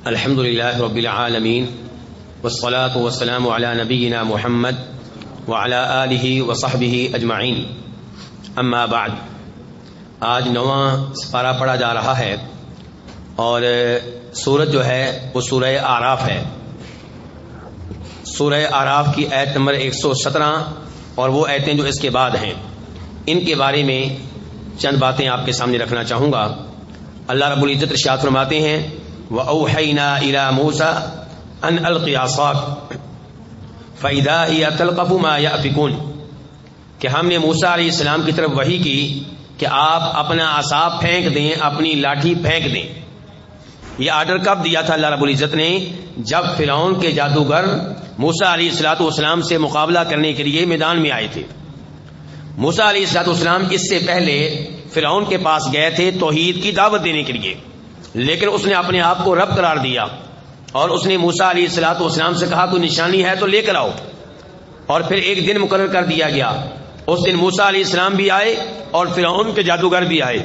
الحمد للہ رب العالمین والصلاة والسلام علی نبینا محمد وعلی آلہ وصحبہ اجمعین، اما بعد۔ آج 9واں سپارہ پڑھا جا رہا ہے اور سورت جو ہے وہ سورہ اعراف ہے۔ سورہ اعراف کی آیت نمبر 117 اور وہ آیتیں جو اس کے بعد ہیں، ان کے بارے میں چند باتیں آپ کے سامنے رکھنا چاہوں گا۔ اللہ رب العزت ارشاد فرماتے ہیں وَأَوْحَيْنَا إِلَى مُوسَىٰ أَنْ أَلْقِ عَصَاكَ فَإِذَا هِيَ تَلْقَفُ مَا يَأْفِكُونَ، کہ ہم نے موسیٰ علیہ السلام کی طرف وحی کی کہ آپ اپنا عصا پھینک دیں، اپنی لاٹھی پھینک دیں۔ یہ آرڈر کب دیا تھا اللہ رب العزت نے؟ جب فرعون کے جادوگر موسیٰ علیہ السلام سے مقابلہ کرنے کے لیے میدان میں آئے تھے۔ موسیٰ علیہ السلام اس سے پہلے فرعون کے پاس گئے تھے توحید کی دعوت دینے کے لیے، لیکن اس نے اپنے آپ کو رب قرار دیا اور اس نے موسیٰ علیہ السلام سے کہا کوئی نشانی ہے تو لے کر آؤ، اور پھر ایک دن مقرر کر دیا گیا۔ اس دن موسیٰ علیہ السلام بھی آئے اور فرعون کے جادوگر بھی آئے۔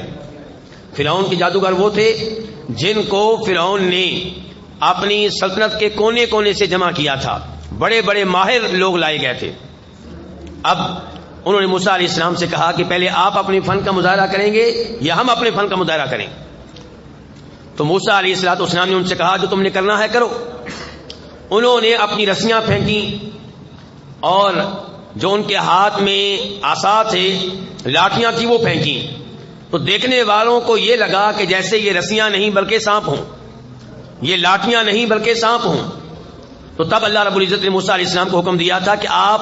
فرعون کے جادوگر وہ تھے جن کو فرعون نے اپنی سلطنت کے کونے کونے سے جمع کیا تھا، بڑے بڑے ماہر لوگ لائے گئے تھے۔ اب انہوں نے موسیٰ علیہ السلام سے کہا کہ پہلے آپ اپنے فن کا مظاہرہ کریں گے یا ہم اپنے فن کا مظاہرہ کریں؟ تو موسیٰ علیہ السلام نے ان سے کہا جو تم نے کرنا ہے کرو۔ انہوں نے اپنی رسیاں پھینکی اور جو ان کے ہاتھ میں عصا تھے، لاٹیاں تھی، وہ پھینکی۔ تو دیکھنے والوں کو یہ لگا کہ جیسے یہ رسیاں نہیں بلکہ سانپ ہوں، یہ لاٹیاں نہیں بلکہ سانپ ہوں۔ تو تب اللہ رب العزت نے موسیٰ علیہ السلام کو حکم دیا تھا کہ آپ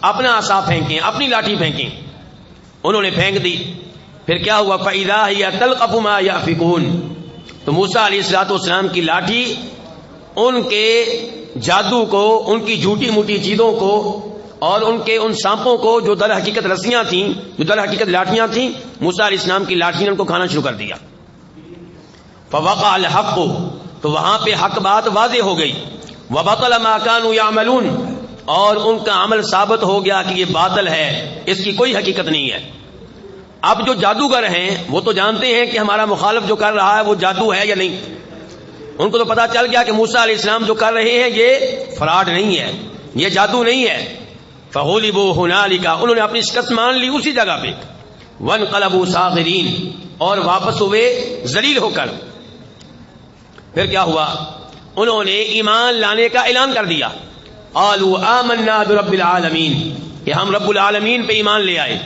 اپنا عصا پھینکیں، اپنی لاٹھی پھینکیں۔ انہوں نے پھینک دی۔ پھر کیا ہوا؟ فَإِذَا هِيَ تَلْقَفُ مَا يَأْفِكُونَ، تو موسیٰ علیہ السلام کی لاٹھی ان کے جادو کو، ان کی جھوٹی موٹی چیزوں کو اور ان سانپوں کو جو در حقیقت رسیاں تھیں، جو در حقیقت لاٹیاں تھیں، موسیٰ علیہ السلام کی لاٹھی نے ان کو کھانا شروع کر دیا۔ فَوَقَعَ الْحَقُّ، تو وہاں پہ حق بات واضح ہو گئی۔ وَبَطَلَ مَا كَانُوا يَعْمَلُونَ، اور ان کا عمل ثابت ہو گیا کہ یہ باطل ہے، اس کی کوئی حقیقت نہیں ہے۔ اب جو جادوگر ہیں وہ تو جانتے ہیں کہ ہمارا مخالف جو کر رہا ہے وہ جادو ہے یا نہیں۔ ان کو تو پتا چل گیا کہ موسیٰ علیہ السلام جو کر رہے ہیں یہ فراڈ نہیں ہے، یہ جادو نہیں ہے۔ فغلبوا هنالك، انہوں نے اپنی شکست مان لی اسی جگہ پہ۔ وانقلبوا صاغرین، اور واپس ہوئے ذلیل ہو کر۔ پھر کیا ہوا؟ انہوں نے ایمان لانے کا اعلان کر دیا۔ قالوا آمنا برب العالمین، کہ ہم رب العالمین پہ ایمان لے آئے۔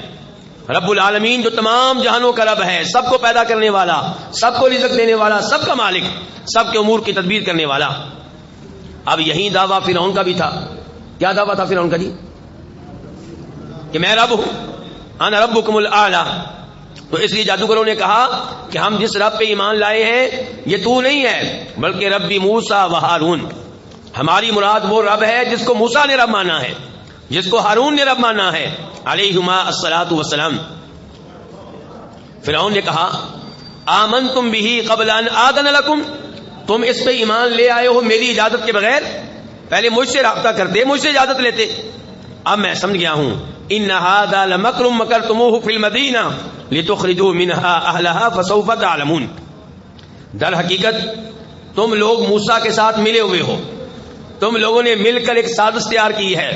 رب العالمین جو تمام جہانوں کا رب ہے، سب کو پیدا کرنے والا، سب کو رزق دینے والا، سب کا مالک، سب کے امور کی تدبیر کرنے والا۔ اب یہی دعویٰ فرعون کا بھی تھا۔ کیا دعویٰ تھا فرعون کا جی؟ کہ میں رب ہوں، انا ربکم الاعلی۔ تو اس لیے جادوگروں نے کہا کہ ہم جس رب پہ ایمان لائے ہیں یہ تو نہیں ہے بلکہ ربی موسیٰ و ہارون، ہماری مراد وہ رب ہے جس کو موسیٰ نے رب مانا ہے، جس کو ہارون نے رب مانا ہے علیہما الصلاۃ والسلام۔ فرعون نے کہا آمنتم بہ قبل ان آذن لکم، تم اس پہ ایمان لے آئے ہو میری اجازت کے بغیر؟ پہلے مجھ سے رابطہ کرتے، مجھ سے اجازت لیتے۔ اب میں سمجھ گیا ہوں، ان ھذا لمکر مکرتموہ فی المدینہ لتخرجوا منہا اہلہا فسوف تعلمون، در حقیقت تم لوگ موسیٰ کے ساتھ ملے ہوئے ہو، تم لوگوں نے مل کر ایک سازش تیار کی ہے،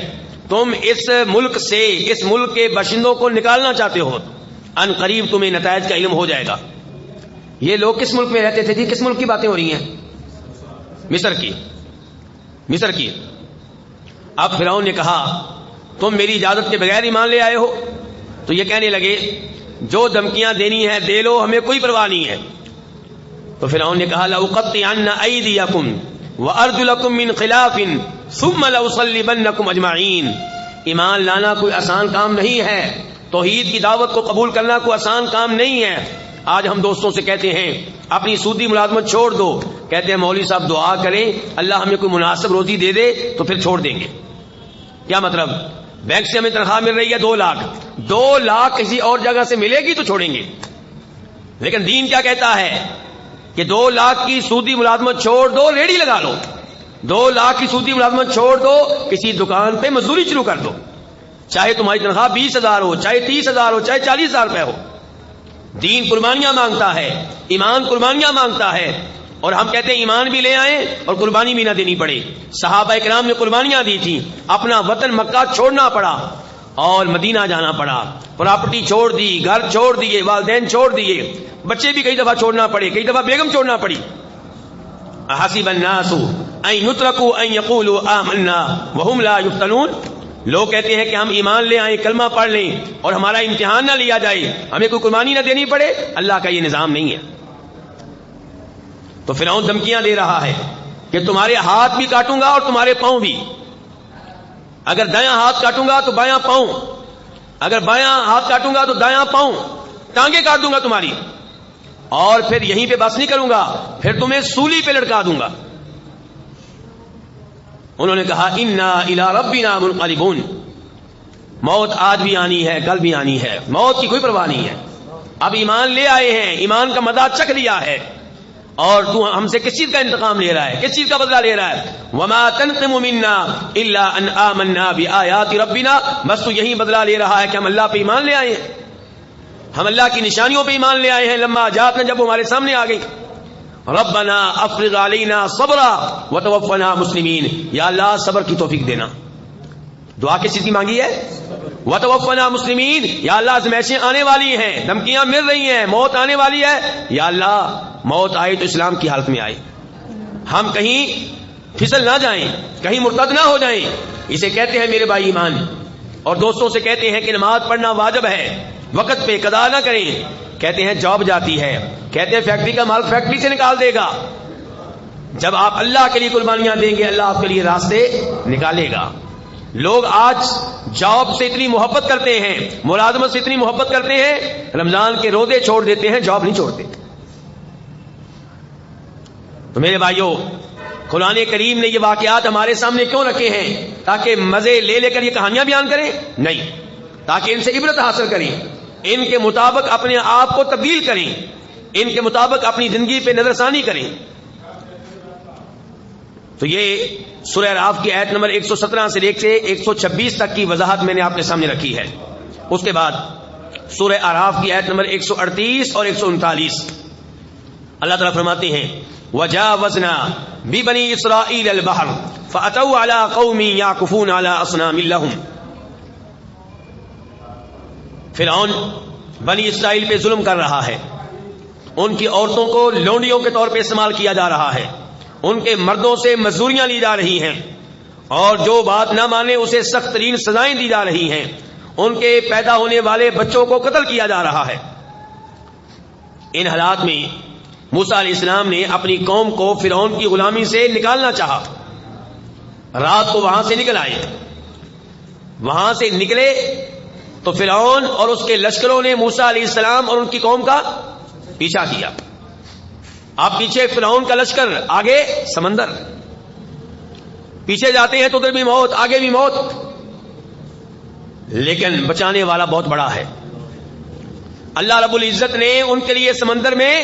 تم اس ملک سے، اس ملک کے باشندوں کو نکالنا چاہتے ہو، ان قریب تمہیں نتائج کا علم ہو جائے گا۔ یہ لوگ کس ملک میں رہتے تھے جی؟ کس ملک کی باتیں ہو رہی ہیں؟ مصر کی، مصر کی۔ اب فرعون نے کہا تم میری اجازت کے بغیر ایمان لے آئے ہو؟ تو یہ کہنے لگے جو دھمکیاں دینی ہے دے لو، ہمیں کوئی پرواہ نہیں ہے۔ تو فرعون نے کہا لأقطعن أيديكم وأرجلكم من خلاف ثم لأصلبنكم اجمعین، ایمان لانا کوئی آسان کام نہیں ہے، توحید کی دعوت کو قبول کرنا کوئی آسان کام نہیں ہے۔ آج ہم دوستوں سے کہتے ہیں اپنی سودی ملازمت چھوڑ دو، کہتے ہیں مولوی صاحب دعا کریں اللہ ہمیں کوئی مناسب روزی دے دے تو پھر چھوڑ دیں گے۔ کیا مطلب؟ بینک سے ہمیں تنخواہ مل رہی ہے 2 لاکھ، 2 لاکھ کسی اور جگہ سے ملے گی تو چھوڑیں گے۔ لیکن دین کیا کہتا ہے کہ 2 لاکھ کی سودی ملازمت چھوڑ دو، ریڑھی لگا لو۔ 2 لاکھ کی سودی ملازمت چھوڑ دو، کسی دکان پہ مزدوری شروع کر دو، چاہے تمہاری تنخواہ 20,000 ہو، چاہے 30,000 ہو، چاہے 40,000 روپے ہو۔ دین قربانیاں مانگتا ہے، ایمان قربانیاں مانگتا ہے۔ اور ہم کہتے ہیں ایمان بھی لے آئیں اور قربانی بھی نہ دینی پڑے. صحابہ کرام نے قربانیاں دی تھی, اپنا وطن مکہ چھوڑنا پڑا اور مدینہ جانا پڑا, پراپرٹی چھوڑ دی, گھر چھوڑ دیے, والدین چھوڑ دیے, بچے بھی کئی دفعہ چھوڑنا پڑے, کئی دفعہ بیگم چھوڑنا پڑی. حسب الناس ان یترکوا ان یقولوا آمنا وهم لا یفتنون. لوگ کہتے ہیں کہ ہم ایمان لے آئیں, کلمہ پڑھ لیں اور ہمارا امتحان نہ لیا جائے, ہمیں کوئی قربانی نہ دینی پڑے. اللہ کا یہ نظام نہیں ہے. تو فرعون دھمکیاں دے رہا ہے کہ تمہارے ہاتھ بھی کاٹوں گا اور تمہارے پاؤں بھی. اگر دایاں ہاتھ کاٹوں گا تو بایاں پاؤں, اگر بایاں ہاتھ کاٹوں گا تو دایاں پاؤں, ٹانگیں کاٹ دوں گا تمہاری, اور پھر یہیں پہ بس نہیں کروں گا, پھر تمہیں سولی پہ لٹکا دوں گا. انہوں نے کہا انا الی ربنا منقلبون. موت آج بھی آنی ہے, کل بھی آنی ہے, موت کی کوئی پرواہ نہیں ہے. اب ایمان لے آئے ہیں, ایمان کا مزہ چکھ لیا ہے, اور تو ہم سے کس چیز کا انتقام لے رہا ہے, کس چیز کا بدلہ لے رہا ہے؟ وما تنقم منا الا ان آمنا بآیات ربنا. بس تو یہی بدلہ لے رہا ہے کہ ہم اللہ پہ ایمان لے آئے ہیں, ہم اللہ کی نشانیوں پہ ایمان لے آئے ہیں. لما جاتنا, جب ہمارے سامنے آ گئی. ربنا افرغ علینا صبرا وتوفنا مسلمین. یا اللہ صبر کی توفیق دینا. دعا کس چیز کی مانگی ہے؟ وتوفنا مسلمین. یا اللہ آزمائشیں آنے والی ہیں, دھمکیاں مل رہی ہیں, موت آنے والی ہے. یا اللہ موت آئے تو اسلام کی حالت میں آئے, ہم کہیں پھسل نہ جائیں, کہیں مرتد نہ ہو جائیں. اسے کہتے ہیں میرے بھائی ایمان. اور دوستوں سے کہتے ہیں کہ نماز پڑھنا واجب ہے, وقت پہ قضا نہ کریں. کہتے ہیں جاب جاتی ہے, کہتے ہیں فیکٹری کا مال فیکٹری سے نکال دے گا. جب آپ اللہ کے لیے قربانیاں دیں گے, اللہ آپ کے لیے راستے نکالے گا. لوگ آج جاب سے اتنی محبت کرتے ہیں, ملازمت سے اتنی محبت کرتے ہیں, رمضان کے روزے چھوڑ دیتے ہیں, جاب نہیں چھوڑتے. تو میرے بھائیوں, قرآن کریم نے یہ واقعات ہمارے سامنے کیوں رکھے ہیں؟ تاکہ مزے لے لے کر یہ کہانیاں بیان کریں؟ نہیں, تاکہ ان سے عبرت حاصل کریں, ان کے مطابق اپنے آپ کو تبدیل کریں, ان کے مطابق اپنی زندگی پہ نظر ثانی کریں. تو یہ سورہ اعراف کی آیت نمبر 117 سے لے کے 126 تک کی وضاحت میں نے آپ کے سامنے رکھی ہے. اس کے بعد سورہ اعراف کی آیت نمبر 138 اور 139 اللہ تعالیٰ فرماتے ہیں وجاوزنا ببنی اسرائیل البحر فاتوا علی قوم یعکفون علی اصنام لهم. فرعون بنی اسرائیل پہ ظلم کر رہا ہے, ان کی عورتوں کو لونڈیوں کے طور پہ استعمال کیا جا رہا ہے, ان کے مردوں سے مزدوریاں لی جا رہی ہیں, اور جو بات نہ مانے اسے سخت ترین سزائیں دی جا رہی ہیں, ان کے پیدا ہونے والے بچوں کو قتل کیا جا رہا ہے. ان حالات میں موسیٰ علیہ السلام نے اپنی قوم کو فرعون کی غلامی سے نکالنا چاہا. رات کو وہاں سے نکل آئے, وہاں سے نکلے تو فرعون اور اس کے لشکروں نے موسیٰ علیہ السلام اور ان کی قوم کا پیچھا کیا. آپ پیچھے فرعون کا لشکر, آگے سمندر, پیچھے جاتے ہیں تو ادھر بھی موت, آگے بھی موت. لیکن بچانے والا بہت بڑا ہے. اللہ رب العزت نے ان کے لیے سمندر میں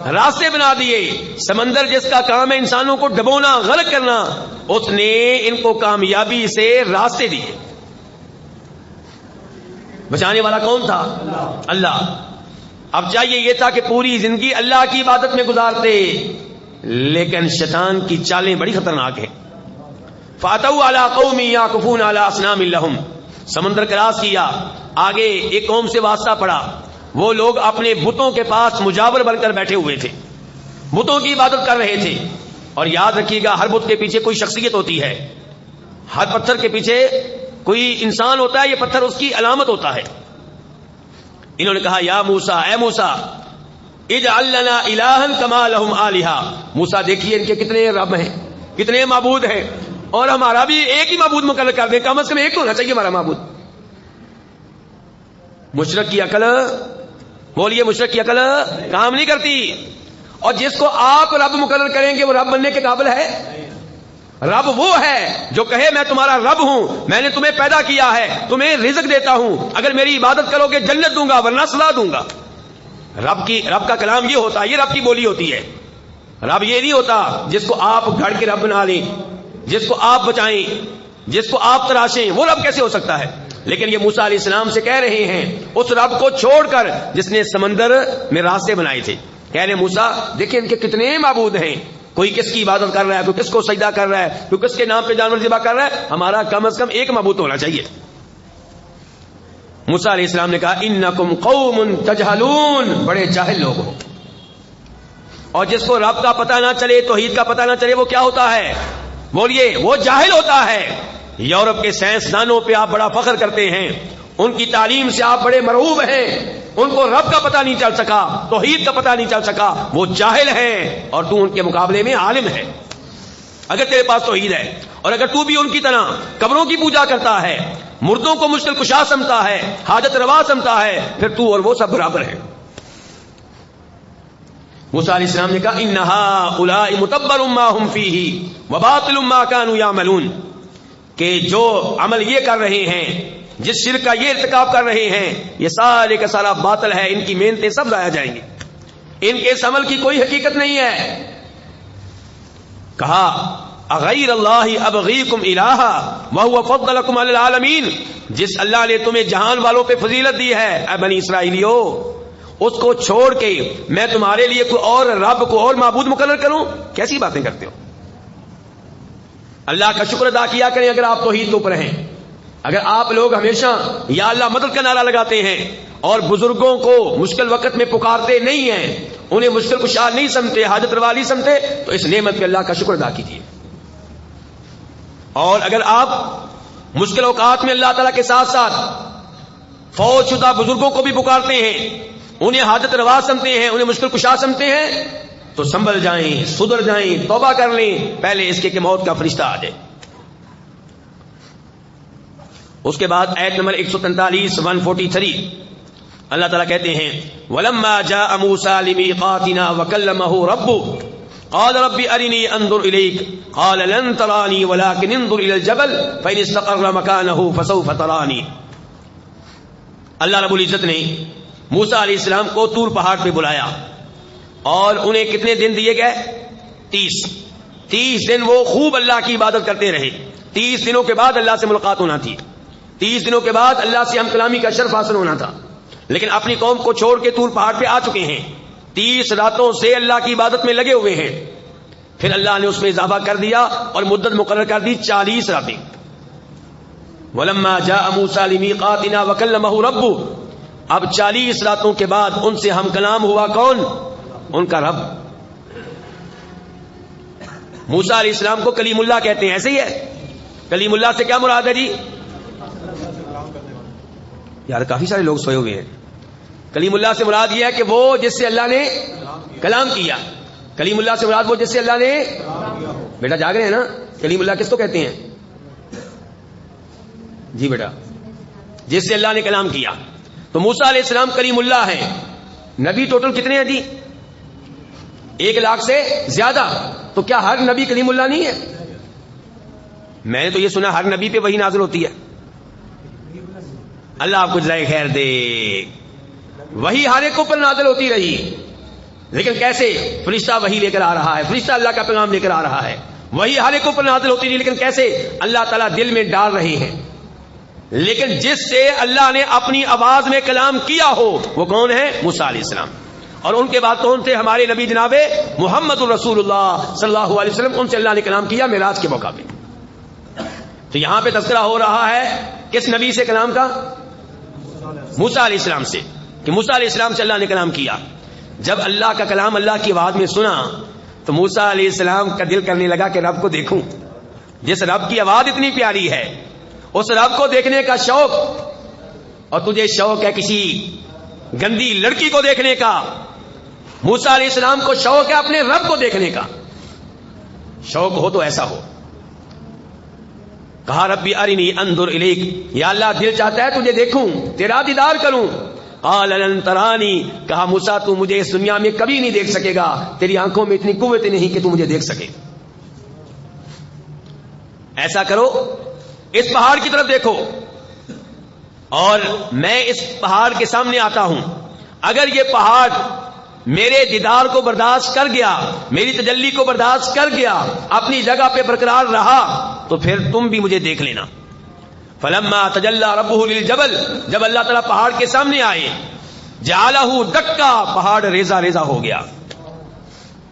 راستے بنا دیے. سمندر جس کا کام ہے انسانوں کو ڈبونا, غرق کرنا, اس نے ان کو کامیابی سے راستے دیے. بچانے والا کون تھا؟ اللہ. اب چاہیے یہ تھا کہ پوری زندگی اللہ کی عبادت میں گزارتے, لیکن شیطان کی چالیں بڑی خطرناک ہیں. فاتوا علی قوم یعکفون علی اصنام لهم. سمندر کراس کیا, آگے ایک قوم سے واسطہ پڑا. وہ لوگ اپنے بتوں کے پاس مجاور بن کر بیٹھے ہوئے تھے, بتوں کی عبادت کر رہے تھے. اور یاد رکھیے گا, ہر بت کے پیچھے کوئی شخصیت ہوتی ہے, ہر پتھر کے پیچھے کوئی انسان ہوتا ہے, یہ پتھر اس کی علامت ہوتا ہے. انہوں نے کہا یا موسیٰ, اے موسیٰ, اجعل لنا الہا کما لہم آلہہ. موسیٰ دیکھیے ان کے کتنے رب ہیں, کتنے معبود ہیں, اور ہمارا بھی ایک ہی معبود مقرر کر دیں, کم از کم ایک ہونا چاہیے ہمارا معبود. مشرک کی عقل, بولیے مشرک کی عقل کام نہیں کرتی. اور جس کو آپ رب مقرر کریں گے وہ رب بننے کے قابل ہے؟ رب وہ ہے جو کہے میں تمہارا رب ہوں, میں نے تمہیں پیدا کیا ہے, تمہیں رزق دیتا ہوں, اگر میری عبادت کرو گے جنت دوں گا ورنہ سزا دوں گا. رب کا کلام یہ ہوتا ہے, یہ رب کی بولی ہوتی ہے. رب یہ نہیں ہوتا جس کو آپ گھڑ کے رب بنا لیں, جس کو آپ بچائیں, جس کو آپ تراشیں, وہ رب کیسے ہو سکتا ہے؟ لیکن یہ موسیٰ علیہ السلام سے کہہ رہے ہیں اس رب کو چھوڑ کر جس نے سمندر میں راستے بنائے تھے, کہہ رہے موسیٰ دیکھیں ان کے کتنے معبود ہیں، کوئی کس کی عبادت کر رہا ہے، کوئی کس کو سجدہ کر رہا ہے، کوئی کس کے نام پہ جانور ذبح کر رہا ہے، ہمارا کم از کم ایک معبود ہونا چاہیے۔ موسیٰ علیہ السلام نے کہا انکم قوم تجہلون، بڑے جاہل لوگ ہو۔ اور جس کو رب کا پتہ نہ چلے، توحید کا پتہ نہ چلے، وہ کیا ہوتا ہے؟ بولیے، وہ جاہل ہوتا ہے۔ یورپ کے سائنسدانوں پہ آپ بڑا فخر کرتے ہیں، ان کی تعلیم سے آپ بڑے مرعوب ہیں، ان کو رب کا پتہ نہیں چل سکا، توحید کا پتہ نہیں چل سکا، وہ جاہل ہیں، اور تو ان کے مقابلے میں عالم ہے۔ اگر تیرے پاس توحید ہے اور اگر تو بھی ان کی طرح قبروں کی پوجا کرتا ہے، مردوں کو مشکل کشا سمجھتا ہے، حاجت روا سمجھتا ہے، پھر تو اور وہ سب برابر ہیں۔ موسیٰ علیہ السلام نے کہا ان ہؤلاء متبر ما هم فیہ وباطل ما كانوا يعملون، کہ جو عمل یہ کر رہے ہیں، جس شرک کا یہ ارتکاب کر رہے ہیں، یہ سارے کا سارا باطل ہے، ان کی محنتیں سب ضائع جائیں گی، ان کے اس عمل کی کوئی حقیقت نہیں ہے۔ کہا اغیر اللہ ابغیکم الہا وہو فضلکم علی العالمین، جس اللہ نے تمہیں جہان والوں پہ فضیلت دی ہے اے بنی اسرائیلیو، اس کو چھوڑ کے میں تمہارے لیے کوئی اور رب کو اور معبود مقرر کروں؟ کیسی باتیں کرتے ہو؟ اللہ کا شکر ادا کیا کریں اگر آپ توحید کے اوپر ہیں۔ اگر آپ لوگ ہمیشہ یا اللہ مدد کا نعرہ لگاتے ہیں اور بزرگوں کو مشکل وقت میں پکارتے نہیں ہیں، انہیں مشکل کشا نہیں سمجھتے، حاجت روا نہیں سمجھتے، تو اس نعمت پہ اللہ کا شکر ادا کیجیے۔ اور اگر آپ مشکل اوقات میں اللہ تعالیٰ کے ساتھ ساتھ فوت شدہ بزرگوں کو بھی پکارتے ہیں، انہیں حاجت روا سمجھتے ہیں، انہیں مشکل کشا سمجھتے ہیں، تو سنبھل جائیں، سدھر جائیں، توبہ کر لیں، پہلے اس کے کہ موت کا فرشتہ آ جائے۔ اس کے بعد آیت نمبر 143 143 اللہ تعالیٰ کہتے ہیں وَلَمَّا جَاءَ مُوسَىٰ لِمِيقَاتِنَا وَكَلَّمَهُ رَبُّهُ قال رب ارني انظر اليك قال لن تراني ولكن انظر الى الجبل فان استقر مكانه فسوف تراني۔ اللہ رب العزت نے موسیٰ علیہ السلام کو طور پہاڑ پہ بلایا اور انہیں کتنے دن دیے گئے؟ 30 دن وہ خوب اللہ کی عبادت کرتے رہے۔ 30 دنوں کے بعد اللہ سے ملاقات ہونا تھی، 30 دنوں کے بعد اللہ سے ہم کلامی کا شرف حاصل ہونا تھا، لیکن اپنی قوم کو چھوڑ کے طور پہاڑ پہ آ چکے ہیں، 30 راتوں سے اللہ کی عبادت میں لگے ہوئے ہیں۔ پھر اللہ نے اس میں اضافہ کر دیا اور مدت مقرر کر دی 40 راتیں۔ وَلَمَّا جَاءَ مُوسَىٰ لِمِيقَاتِنَا وَكَلَّمَهُ رَبُّهُ، اب 40 راتوں کے بعد ان سے ہم کلام ہوا، کون؟ ان کا رب۔ موسیٰ علیہ السلام کو کلیم اللہ کہتے ہیں، ایسے ہی ہے؟ کلیم اللہ سے کیا مراد ہے جی؟ یار کافی سارے لوگ سوئے ہوئے ہیں۔ کلیم اللہ سے مراد یہ ہے کہ وہ جس سے اللہ نے کلام کیا۔ کلیم اللہ سے مراد وہ جس سے اللہ نے، بیٹا جاگ رہے ہیں نا؟ کلیم اللہ کس کو کہتے ہیں جی بیٹا؟ جس سے اللہ نے کلام کیا۔ تو موسیٰ علیہ السلام کلیم اللہ ہیں۔ نبی ٹوٹل کتنے ہیں جی؟ 1 لاکھ سے زیادہ۔ تو کیا ہر نبی کلیم اللہ نہیں ہے؟ میں نے تو یہ سنا ہر نبی پہ وحی نازل ہوتی ہے۔ اللہ آپ کو جزائے خیر دے۔ وہی ہر ایک اوپر نازل ہوتی رہی، لیکن کیسے؟ فرشتہ وہی لے کر آ رہا ہے، فرشتہ اللہ کا پیغام لے کر آ رہا ہے۔ وہی ہر ایک اوپر نازل ہوتی رہی، لیکن کیسے؟ اللہ تعالیٰ دل میں ڈال رہے ہیں۔ لیکن جس سے اللہ نے اپنی آواز میں کلام کیا ہو وہ کون ہے؟ موسیٰ علیہ السلام۔ اور ان کے بعد کون تھے؟ ہمارے نبی جناب محمد الرسول اللہ صلی اللہ علیہ وسلم، ان سے اللہ نے کلام کیا معراج کے موقع پہ۔ تو یہاں پہ تذکرہ ہو رہا ہے کس نبی سے کلام کا؟ موسیٰ علیہ السلام سے، کہ موسیٰ علیہ السلام سے اللہ نے کلام کیا۔ جب اللہ کا کلام اللہ کی آواز میں سنا تو موسیٰ علیہ السلام کا دل کرنے لگا کہ رب کو دیکھوں۔ جس رب کی آواز اتنی پیاری ہے، اس رب کو دیکھنے کا شوق، اور تجھے شوق ہے کسی گندی لڑکی کو دیکھنے کا، موسیٰ علیہ السلام کو شوق ہے اپنے رب کو دیکھنے کا۔ شوق ہو تو ایسا ہو۔ کہا ربی ارنی انظر الیک، یا اللہ دل چاہتا ہے تجھے دیکھوں، تیرا دیدار کروں۔ قال لن ترانی، کہا موسیٰ تو مجھے اس دنیا میں کبھی نہیں دیکھ سکے گا، تیری آنکھوں میں اتنی قوت نہیں کہ تو مجھے دیکھ سکے۔ ایسا کرو، اس پہاڑ کی طرف دیکھو اور میں اس پہاڑ کے سامنے آتا ہوں، اگر یہ پہاڑ میرے دیدار کو برداشت کر گیا، میری تجلی کو برداشت کر گیا، اپنی جگہ پہ برقرار رہا، تو پھر تم بھی مجھے دیکھ لینا۔ فلما تجلی ربہ للجبل، جب اللہ تعالیٰ پہاڑ کے سامنے آئے، جعلہ دکا، پہاڑ ریزہ ریزہ ہو گیا۔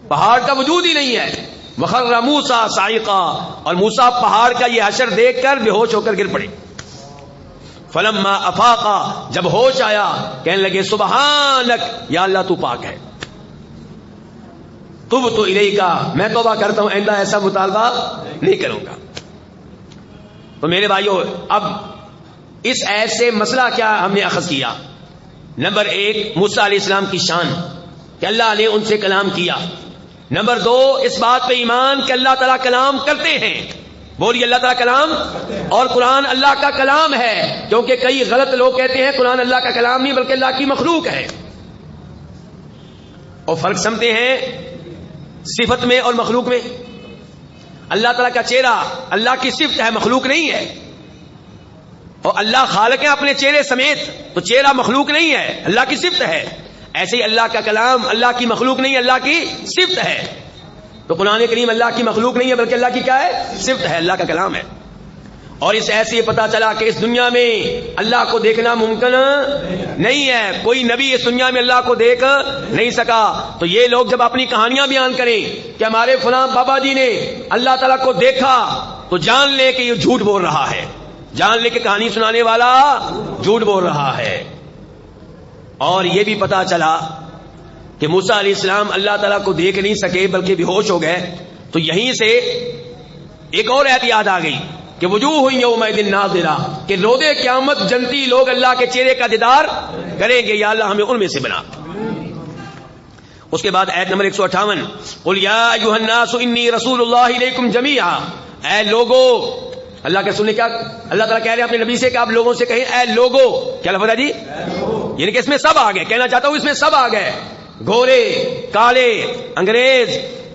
پہاڑ کا وجود ہی نہیں ہے. وخر موسیٰ صاعقا، اور موسیٰ پہاڑ کا یہ حشر دیکھ کر بے ہوش ہو کر گر پڑے. فلما افاقا، جب ہوش آیا کہنے لگے سبحانک، یا اللہ تو پاک ہے. تبت الیک، میں توبہ کرتا ہوں آئندہ ایسا مطالبہ نہیں کروں گا. تو میرے بھائیو، اب اس ایت سے مسئلہ کیا ہم نے اخذ کیا؟ نمبر 1 موسیٰ علیہ السلام کی شان کہ اللہ نے ان سے کلام کیا. نمبر 2 اس بات پہ ایمان کہ اللہ تعالیٰ کلام کرتے ہیں. بولیے اللہ تعالیٰ کلام، اور قرآن اللہ کا کلام ہے. کیونکہ کئی غلط لوگ کہتے ہیں قرآن اللہ کا کلام نہیں بلکہ اللہ کی مخلوق ہے، اور فرق سمجھتے ہیں صفت میں اور مخلوق میں. اللہ تعالیٰ کا چہرہ اللہ کی صفت ہے، مخلوق نہیں ہے. اور اللہ خالق ہے اپنے چہرے سمیت، تو چہرہ مخلوق نہیں ہے، اللہ کی صفت ہے. ایسے ہی اللہ کا کلام اللہ کی مخلوق نہیں، اللہ کی صفت ہے. تو قرآن کریم اللہ کی مخلوق نہیں ہے بلکہ اللہ کی کیا ہے؟ صفت ہے، اللہ کا کلام ہے. اور اس ایسے یہ پتا چلا کہ اس دنیا میں اللہ کو دیکھنا ممکن نہیں ہے. کوئی نبی اس دنیا میں اللہ کو دیکھ نہیں سکا. تو یہ لوگ جب اپنی کہانیاں بیان کریں کہ ہمارے فلاں بابا جی نے اللہ تعالیٰ کو دیکھا، تو جان لے کہ یہ جھوٹ بول رہا ہے، جان لے کہ کہانی سنانے والا جھوٹ بول رہا ہے. اور یہ بھی پتا چلا کہ موسیٰ علیہ السلام اللہ تعالیٰ کو دیکھ نہیں سکے بلکہ بے ہوش ہو گئے. تو یہیں سے ایک اور آیت یاد آ گئی کہ وجوہ یومئذ ناظرہ، کہ روز قیامت جنتی لوگ اللہ کے چہرے کا دیدار کریں گے. یا اللہ ہمیں ان میں سے بنا. اس کے بعد آیت نمبر 158، قل یا ایھا الناس انی رسول اللہ الیکم جمیعا، اے لوگو. اللہ کے سننے کیا اللہ تعالیٰ کہہ رہے ہیں اپنے نبی سے کہ آپ لوگوں سے کہیں اے لوگو. کیا لفظ ہے جی؟ یعنی کہ اس میں سب آ گئے. کہنا چاہتا ہوں اس میں سب آ گئے، گورے، کالے، انگریز،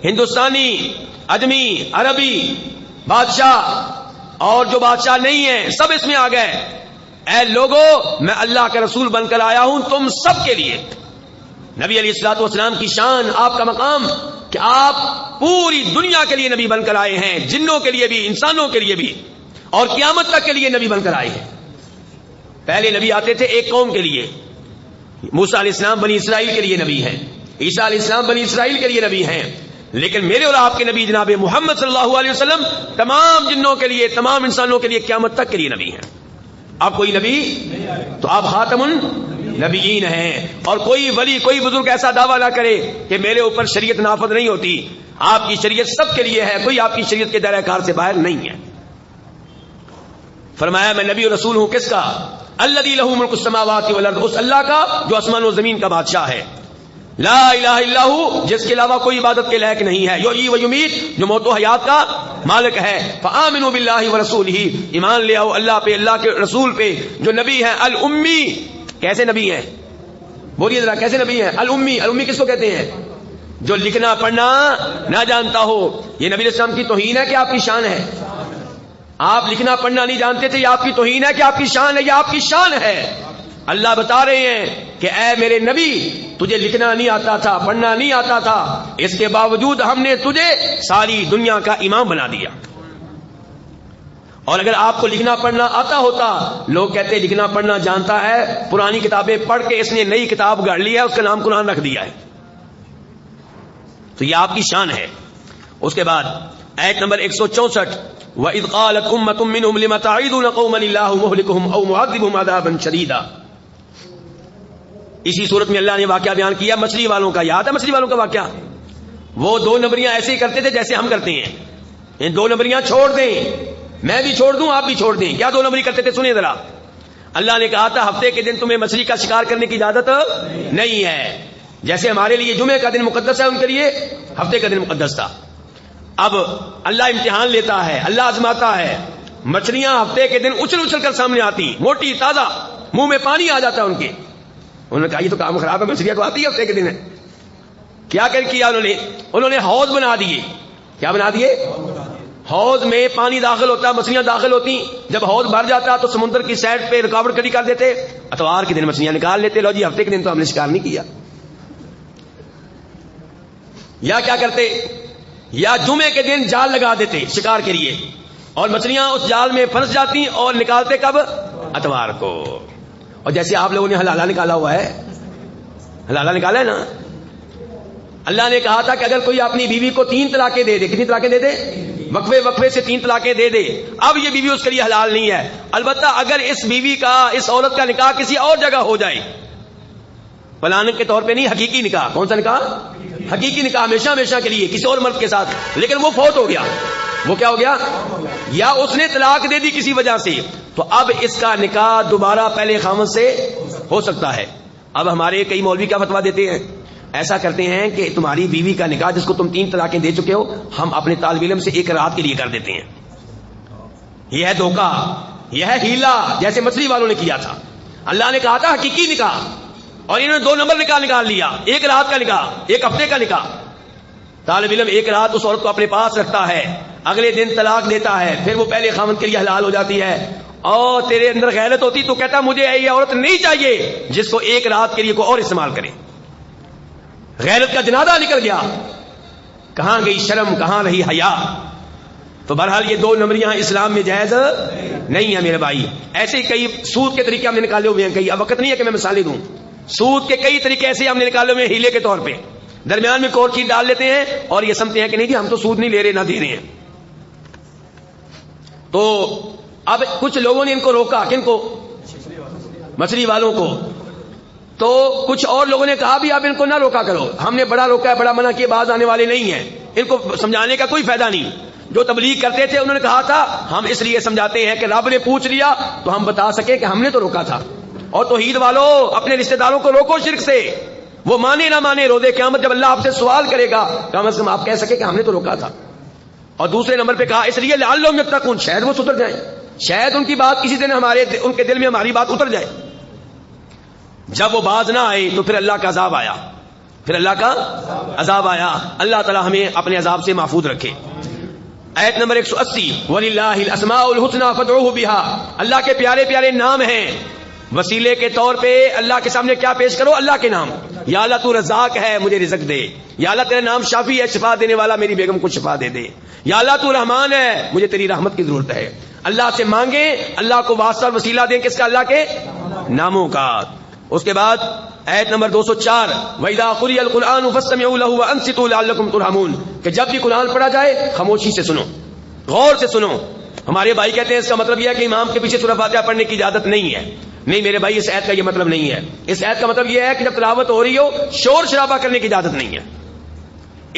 ہندوستانی، آدمی، عربی، بادشاہ اور جو بادشاہ نہیں ہیں، سب اس میں آ گئے. اے لوگو، میں اللہ کا رسول بن کر آیا ہوں تم سب کے لیے. نبی علیہ الصلوۃ والسلام کی شان، آپ کا مقام کہ آپ پوری دنیا کے لیے نبی بن کر آئے ہیں، جنوں کے لیے بھی، انسانوں کے لیے بھی، اور قیامت تک کے لیے نبی بن کر آئے ہیں. پہلے نبی آتے تھے ایک قوم کے لیے. موسیٰ علیہ السلام بنی اسرائیل کے لیے نبی ہیں، عیسیٰ علیہ السلام بنی اسرائیل کے لیے نبی ہیں. لیکن میرے اور آپ کے نبی جناب محمد صلی اللہ علیہ وسلم تمام جنوں کے لیے، تمام انسانوں کے لیے قیامت تک کے لیے نبی ہیں. آپ کوئی نبی تو آپ خاتم النبیین ہیں. اور کوئی ولی، کوئی بزرگ ایسا دعویٰ نہ کرے کہ میرے اوپر شریعت نافذ نہیں ہوتی. آپ کی شریعت سب کے لیے ہے، کوئی آپ کی شریعت کے دائرہ کار سے باہر نہیں ہے. فرمایا میں نبی و رسول ہوں کس کا؟ الذی لہ ملک السماوات والارض، اس اللہ کا جو آسمان و زمین کا بادشاہ ہے. لا الہ الا ہو، جس کے علاوہ کوئی عبادت کے لائق نہیں ہے. یحیی و یمیت، جو موت و حیات کا مالک ہے. فآمنوا باللہ ورسولہ، ایمان لے آؤ اللہ پہ، اللہ کے رسول پہ جو نبی ہیں. الامی، کیسے نبی ہیں؟ بولیے ذرا کیسے نبی ہیں؟ الامی، الامی کس کو کہتے ہیں؟ جو لکھنا پڑھنا نہ جانتا ہو. یہ نبی علیہ السلام کی توہین ہے کہ آپ کی شان ہے؟ آپ لکھنا پڑھنا نہیں جانتے تھے، یہ آپ کی توہین ہے کہ آپ کی شان ہے؟ یہ آپ کی شان ہے. اللہ بتا رہے ہیں کہ اے میرے نبی، تجھے لکھنا نہیں آتا تھا، پڑھنا نہیں آتا تھا، اس کے باوجود ہم نے تجھے ساری دنیا کا امام بنا دیا. اور اگر آپ کو لکھنا پڑھنا آتا ہوتا، لوگ کہتے لکھنا پڑھنا جانتا ہے، پرانی کتابیں پڑھ کے اس نے نئی کتاب گاڑ لی ہے، اس کا نام قرآن رکھ دیا ہے. تو یہ آپ کی شان ہے. اس کے بعد آیت نمبر 164، وَإِذْ قَالَتْ أُمَّةٌ مِّنْهُمْ لِمَ تَعِظُونَ قَوْمًا اللَّهُ مُهْلِكُهُمْ أَوْ مُعَذِّبُهُمْ عَذَابًا شَدِيدًا. اسی صورت میں اللہ نے واقعہ بیان کیا مچھلی والوں کا. یاد ہے مچھلی والوں کا واقعہ؟ وہ 2 نمبریاں ایسے ہی کرتے تھے جیسے ہم کرتے ہیں. ان 2 نمبریاں چھوڑ دیں، میں بھی چھوڑ دوں، آپ بھی چھوڑ دیں. کیا 2 نمبری کرتے تھے؟ سنیں ذرا. اللہ نے کہا تھا ہفتے کے دن تمہیں مچھلی کا شکار کرنے کی اجازت نہیں ہے. جیسے ہمارے لیے جمعے کا دن مقدس ہے، ان کے لیے ہفتے کا دن مقدس تھا. اب اللہ امتحان لیتا ہے، اللہ آزماتا ہے. مچھلیاں ہفتے کے دن اچھل اچھل کر سامنے آتی، موٹی تازہ، منہ میں پانی آ جاتا ہے ان کے. انہوں نے کہا یہ تو کام خراب ہے، مچھلیاں تو آتی ہے ہفتے کے دن ہے. کیا کیا انہوں نے حوض بنا دیے. کیا بنا دیے؟ حوض میں پانی داخل ہوتا، مچھلیاں داخل ہوتی. جب حوض بھر جاتا تو سمندر کی سائڈ پہ رکاوٹ کھڑی کر دیتے. اتوار کے دن مچھلیاں نکال لیتے. لو جی ہفتے کے دن تو ہم نے شکار نہیں کیا. یا کیا کرتے؟ یا جمعے کے دن جال لگا دیتے شکار کے لیے، اور مچھلیاں اس جال میں پھنس جاتی اور نکالتے کب؟ اتوار کو. اور جیسے آپ لوگوں نے حلالہ نکالا ہوا ہے، حلالہ نکالا ہے نا، اللہ نے کہا تھا کہ اگر کوئی اپنی بیوی کو 3 طلاقیں دے دے، کتنی طلاقیں دے دے؟ وقفے سے 3 طلاقیں دے دے، اب یہ بیوی اس کے لیے حلال نہیں ہے. البتہ اگر اس بیوی کا، اس عورت کا نکاح کسی اور جگہ ہو جائے، پلاننگ کے طور پہ نہیں، حقیقی نکاح. کون سا نکاح؟ حقیقی نکاح، ہمیشہ کے لیے کسی اور مرد کے ساتھ، لیکن وہ فوت ہو گیا. وہ کیا ہو گیا؟ یا اس نے طلاق دے دی کسی وجہ سے، تو اب اس کا نکاح دوبارہ پہلے خاوند سے ہو سکتا ہے. اب ہمارے کئی مولوی کا فتویٰ دیتے ہیں، ایسا کرتے ہیں کہ تمہاری بیوی کا نکاح جس کو تم 3 طلاقیں دے چکے ہو، ہم اپنے طالب علم سے 1 رات کے لیے کر دیتے ہیں. یہ ہے دھوکہ، یہ ہے ہیلا، جیسے مچھلی والوں نے کیا تھا. اللہ نے کہا تھا حقیقی نکاح، اور انہوں نے 2 نمبر نکاح نکال لیا، 1 رات کا نکاح، 1 ہفتے کا نکاح. طالب علم 1 رات اس عورت کو اپنے پاس رکھتا ہے، اگلے دن طلاق دیتا ہے، پھر وہ پہلے خاوند کے لیے حلال ہو جاتی ہے. اور تیرے اندر غیرت ہوتی تو کہتا مجھے یہ عورت نہیں چاہیے جس کو 1 رات کے لیے کوئی اور استعمال کرے. غیرت کا جنازہ نکل گیا، کہاں گئی شرم، کہاں رہی حیا. تو بہرحال یہ 2 نمبریاں اسلام میں جائز نہیں ہے میرے بھائی. ایسے ہی کئی سود کے طریقے ہم نے نکالے ہوئے ہیں، کئی، اب وقت نہیں ہے کہ میں مثالیں دوں. سود کے کئی طریقے ایسے ہم نے نکالے ہوئے ہیں ہیلے کے طور پہ. درمیان میں کوئی چیز ڈال لیتے ہیں اور یہ سمجھتے ہیں کہ نہیں جی ہم تو سود نہیں لے رہے، نہ دے رہے ہیں. تو اب کچھ لوگوں نے ان کو روکا، کن کو؟ مچھلی والوں کو. تو کچھ اور لوگوں نے کہا بھی آپ ان کو نہ روکا کرو، ہم نے بڑا روکا ہے، بڑا منع کیا، باز آنے والے نہیں ہیں، ان کو سمجھانے کا کوئی فائدہ نہیں. جو تبلیغ کرتے تھے انہوں نے کہا تھا ہم اس لیے سمجھاتے ہیں کہ رب نے پوچھ لیا تو ہم بتا سکیں کہ ہم نے تو روکا تھا. اور توحید والوں اپنے رشتہ داروں کو روکو شرک سے، وہ مانے نہ مانے، روزے قیامت جب اللہ آپ سے سوال کرے گا کم از کم آپ کہہ سکیں کہ ہم نے تو روکا تھا. اور دوسرے نمبر پہ کہا اس لیے لعلہم یتقون، شاید وہ سدھر جائیں، شاید ان کی بات کسی دن ان کے دل میں ہماری بات اتر جائے. جب وہ باز نہ آئے تو پھر اللہ کا عذاب آیا، پھر اللہ کا عذاب آیا. اللہ تعالی ہمیں اپنے عذاب سے محفوظ رکھے. آیت نمبر 180 وَلِلَّهِ الْأَسْمَاءُ الْحُسْنَى فَادْعُوهُ بِهَا، اللہ کے پیارے پیارے نام ہیں، وسیلے کے طور پہ اللہ کے سامنے کیا پیش کرو؟ اللہ کے نام. یا اللہ تو رزاق ہے، مجھے رزق دے. یا اللہ تیرا نام شافی ہے، شفا دینے والا، میری بیگم کو شفا دے دے. یا اللہ تو رحمان ہے، مجھے تیری رحمت کی ضرورت ہے. اللہ سے مانگیں، اللہ کو واسطہ اور وسیلہ دیں کس کا؟ اللہ کے ناموں کا. اس کے بعد آیت نمبر 204 وَإِذَا قُرِئَ الْقُرْآنُ فَاسْتَمِعُوا لَهُ وَأَنصِتُوا لَعَلَّكُمْ تُرْحَمُونَ، کہ جب بھی قرآن پڑھا جائے خاموشی سے سنو، غور سے سنو. ہمارے بھائی کہتے ہیں اس کا مطلب یہ ہے کہ امام کے پیچھے سورہ فاتحہ پڑھنے کی اجازت نہیں ہے. نہیں میرے بھائی، اس آیت کا یہ مطلب نہیں ہے. اس آیت کا مطلب یہ ہے کہ جب تلاوت ہو رہی ہو شور شرابہ کرنے کی اجازت نہیں ہے.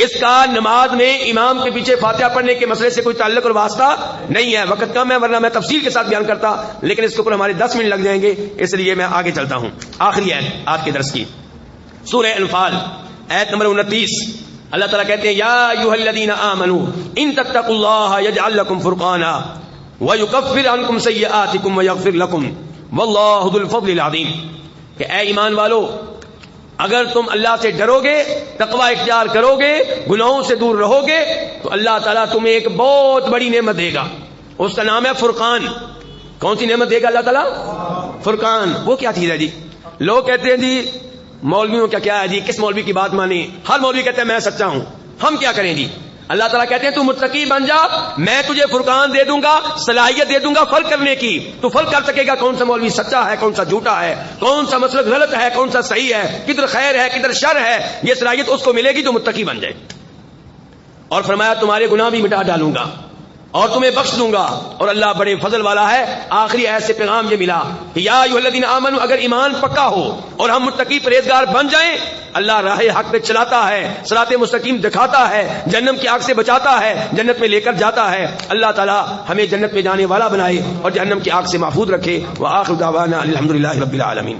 اس کا نماز میں امام کے پیچھے فاتحہ پڑھنے کے مسئلے سے کوئی تعلق اور واسطہ نہیں ہے. وقت کم ہے ورنہ میں تفصیل کے ساتھ بیان کرتا، لیکن اس کے اوپر ہمارے 10 منٹ لگ جائیں گے، اس لیے میں آگے چلتا ہوں. آخری آیت آج کے درس کی، سورہ انفال آیت نمبر 29. اللہ تعالیٰ کہتے ہیں یا ایھا الذین آمنوا ان تتقوا اللہ یجعل لکم فرقانا ویکفر عنکم سیئاتکم ویغفر لکم واللہ ذو الفضل العظیم، کہ اے ایمان والو اگر تم اللہ سے ڈرو گے، تقوی اختیار کرو گے، گناہوں سے دور رہو گے، تو اللہ تعالیٰ تمہیں ایک بہت بڑی نعمت دے گا. اس کا نام ہے فرقان. کون سی نعمت دے گا اللہ تعالیٰ؟ فرقان. وہ کیا چیز ہے جی؟ لوگ کہتے ہیں جی مولویوں کا کیا ہے جی، کس مولوی کی بات مانی؟ ہر مولوی کہتے ہیں میں سچا ہوں، ہم کیا کریں جی؟ اللہ تعالیٰ کہتے ہیں تو متقی بن جا، میں تجھے فرقان دے دوں گا، صلاحیت دے دوں گا فرق کرنے کی. تو فرق کر سکے گا کون سا مولوی سچا ہے، کون سا جھوٹا ہے، کون سا مسلک غلط ہے، کون سا صحیح ہے، کدھر خیر ہے کدھر شر ہے. یہ صلاحیت اس کو ملے گی جو متقی بن جائے. اور فرمایا تمہارے گناہ بھی مٹا ڈالوں گا اور تمہیں بخش دوں گا، اور اللہ بڑے فضل والا ہے. آخری آیت سے پیغام یہ ملا کہ یا ایھا الذین آمنوا، اگر ایمان پکا ہو اور ہم متقی پرہیزگار بن جائیں، اللہ راہ حق پہ چلاتا ہے، صراط مستقیم دکھاتا ہے، جہنم کی آگ سے بچاتا ہے، جنت میں لے کر جاتا ہے. اللہ تعالی ہمیں جنت میں جانے والا بنائے اور جہنم کی آگ سے محفوظ رکھے. وآخر دعوانا الحمدللہ رب العالمین.